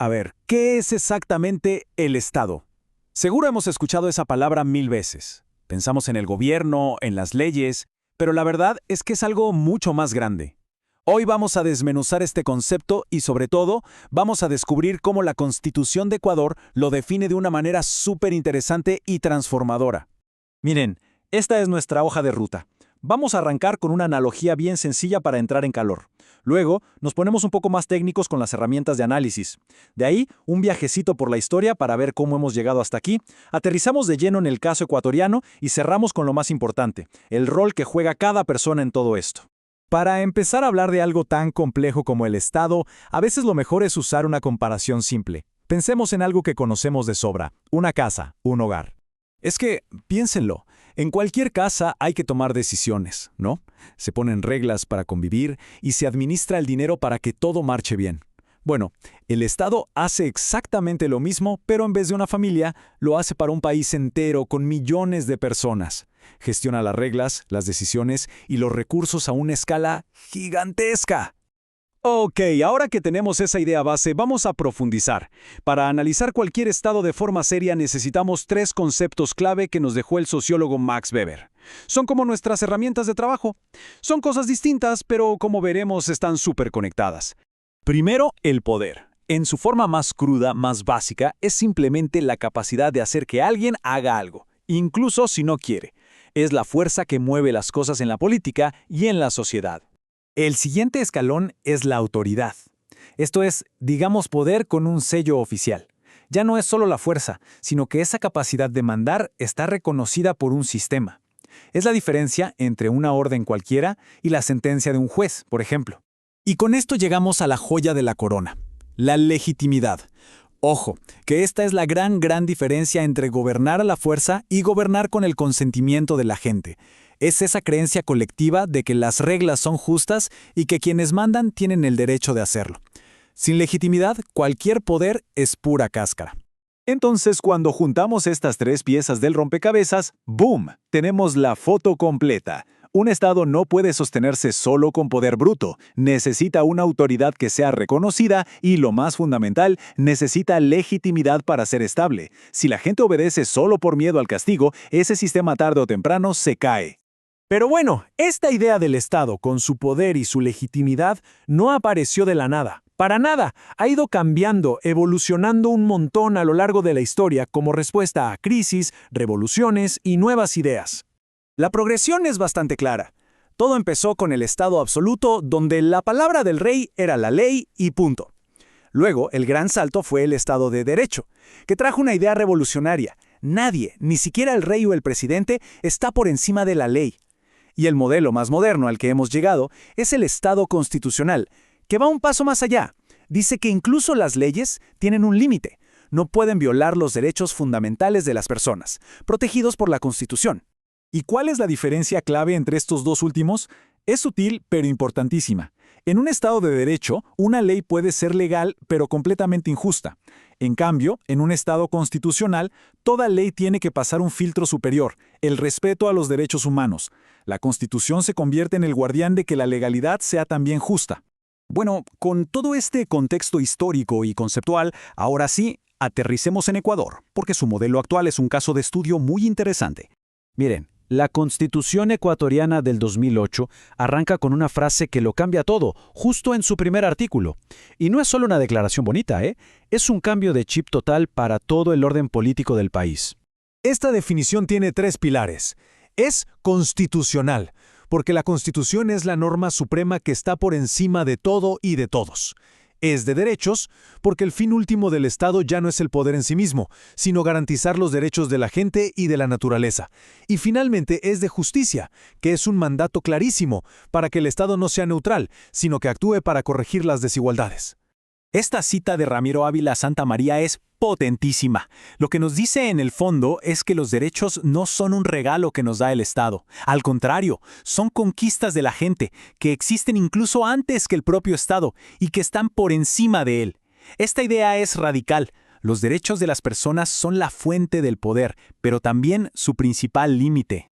A ver, ¿qué es exactamente el Estado? Seguro hemos escuchado esa palabra 1000 veces. Pensamos en el gobierno, en las leyes, pero la verdad es que es algo mucho más grande. Hoy vamos a desmenuzar este concepto y, sobre todo, vamos a descubrir cómo la Constitución de Ecuador lo define de una manera súper interesante y transformadora. Miren, esta es nuestra hoja de ruta. Vamos a arrancar con una analogía bien sencilla para entrar en calor. Luego, nos ponemos un poco más técnicos con las herramientas de análisis. De ahí, un viajecito por la historia para ver cómo hemos llegado hasta aquí. Aterrizamos de lleno en el caso ecuatoriano y cerramos con lo más importante, el rol que juega cada persona en todo esto. Para empezar a hablar de algo tan complejo como el Estado, a veces lo mejor es usar una comparación simple. Pensemos en algo que conocemos de sobra, una casa, un hogar. Es que, piénsenlo, en cualquier casa hay que tomar decisiones, ¿no? Se ponen reglas para convivir y se administra el dinero para que todo marche bien. Bueno, el Estado hace exactamente lo mismo, pero en vez de una familia, lo hace para un país entero con millones de personas. Gestiona las reglas, las decisiones y los recursos a una escala gigantesca. Ok, ahora que tenemos esa idea base, vamos a profundizar. Para analizar cualquier estado de forma seria necesitamos 3 conceptos clave que nos dejó el sociólogo Max Weber. Son como nuestras herramientas de trabajo. Son cosas distintas, pero como veremos están súper conectadas. Primero, el poder. En su forma más cruda, más básica, es simplemente la capacidad de hacer que alguien haga algo, incluso si no quiere. Es la fuerza que mueve las cosas en la política y en la sociedad. El siguiente escalón es la autoridad. Esto es, digamos, poder con un sello oficial. Ya no es solo la fuerza, sino que esa capacidad de mandar está reconocida por un sistema. Es la diferencia entre una orden cualquiera y la sentencia de un juez, por ejemplo. Y con esto llegamos a la joya de la corona, la legitimidad. Ojo, que esta es la gran diferencia entre gobernar a la fuerza y gobernar con el consentimiento de la gente. Es esa creencia colectiva de que las reglas son justas y que quienes mandan tienen el derecho de hacerlo. Sin legitimidad, cualquier poder es pura cáscara. Entonces, cuando juntamos estas 3 piezas del rompecabezas, ¡boom!, tenemos la foto completa. Un Estado no puede sostenerse solo con poder bruto, necesita una autoridad que sea reconocida y, lo más fundamental, necesita legitimidad para ser estable. Si la gente obedece solo por miedo al castigo, ese sistema tarde o temprano se cae. Pero bueno, esta idea del Estado, con su poder y su legitimidad, no apareció de la nada. Para nada, ha ido cambiando, evolucionando un montón a lo largo de la historia como respuesta a crisis, revoluciones y nuevas ideas. La progresión es bastante clara. Todo empezó con el Estado absoluto, donde la palabra del rey era la ley y punto. Luego, el gran salto fue el Estado de Derecho, que trajo una idea revolucionaria. Nadie, ni siquiera el rey o el presidente, está por encima de la ley. Y el modelo más moderno al que hemos llegado es el Estado constitucional, que va un paso más allá. Dice que incluso las leyes tienen un límite. No pueden violar los derechos fundamentales de las personas, protegidos por la Constitución. ¿Y cuál es la diferencia clave entre estos dos últimos? Es sutil, pero importantísima. En un Estado de Derecho, una ley puede ser legal, pero completamente injusta. En cambio, en un Estado constitucional, toda ley tiene que pasar un filtro superior, el respeto a los derechos humanos. La Constitución se convierte en el guardián de que la legalidad sea también justa. Bueno, con todo este contexto histórico y conceptual, ahora sí, aterricemos en Ecuador, porque su modelo actual es un caso de estudio muy interesante. Miren, la Constitución ecuatoriana del 2008 arranca con una frase que lo cambia todo, justo en su primer artículo. Y no es solo una declaración bonita, es un cambio de chip total para todo el orden político del país. Esta definición tiene 3 pilares. Es constitucional, porque la Constitución es la norma suprema que está por encima de todo y de todos. Es de derechos, porque el fin último del Estado ya no es el poder en sí mismo, sino garantizar los derechos de la gente y de la naturaleza. Y finalmente es de justicia, que es un mandato clarísimo para que el Estado no sea neutral, sino que actúe para corregir las desigualdades. Esta cita de Ramiro Ávila Santamaría es potentísima. Lo que nos dice en el fondo es que los derechos no son un regalo que nos da el Estado. Al contrario, son conquistas de la gente, que existen incluso antes que el propio Estado y que están por encima de él. Esta idea es radical. Los derechos de las personas son la fuente del poder, pero también su principal límite.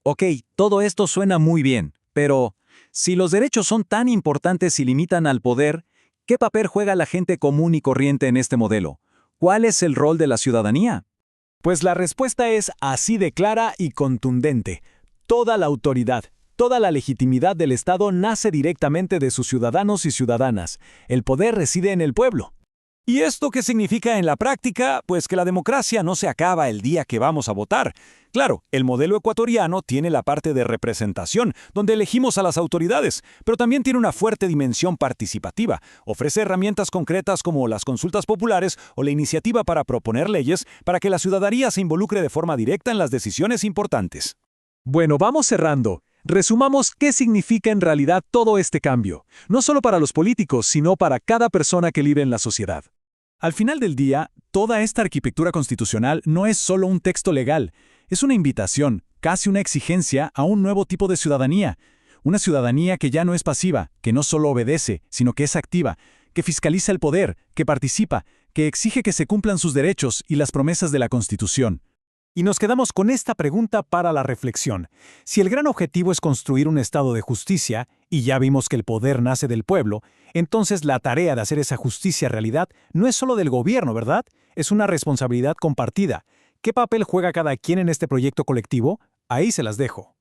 Ok, todo esto suena muy bien, pero si los derechos son tan importantes y limitan al poder, ¿Qué papel juega la gente común y corriente en este modelo? ¿Cuál es el rol de la ciudadanía? Pues la respuesta es así de clara y contundente. Toda la autoridad, toda la legitimidad del Estado nace directamente de sus ciudadanos y ciudadanas. El poder reside en el pueblo. ¿Y esto qué significa en la práctica? Pues que la democracia no se acaba el día que vamos a votar. Claro, el modelo ecuatoriano tiene la parte de representación, donde elegimos a las autoridades, pero también tiene una fuerte dimensión participativa. Ofrece herramientas concretas como las consultas populares o la iniciativa para proponer leyes para que la ciudadanía se involucre de forma directa en las decisiones importantes. Bueno, vamos cerrando. Resumamos qué significa en realidad todo este cambio, no solo para los políticos, sino para cada persona que vive en la sociedad. Al final del día, toda esta arquitectura constitucional no es solo un texto legal, es una invitación, casi una exigencia a un nuevo tipo de ciudadanía. Una ciudadanía que ya no es pasiva, que no solo obedece, sino que es activa, que fiscaliza el poder, que participa, que exige que se cumplan sus derechos y las promesas de la Constitución. Y nos quedamos con esta pregunta para la reflexión. Si el gran objetivo es construir un estado de justicia, y ya vimos que el poder nace del pueblo, entonces la tarea de hacer esa justicia realidad no es solo del gobierno, ¿verdad? Es una responsabilidad compartida. ¿Qué papel juega cada quien en este proyecto colectivo? Ahí se las dejo.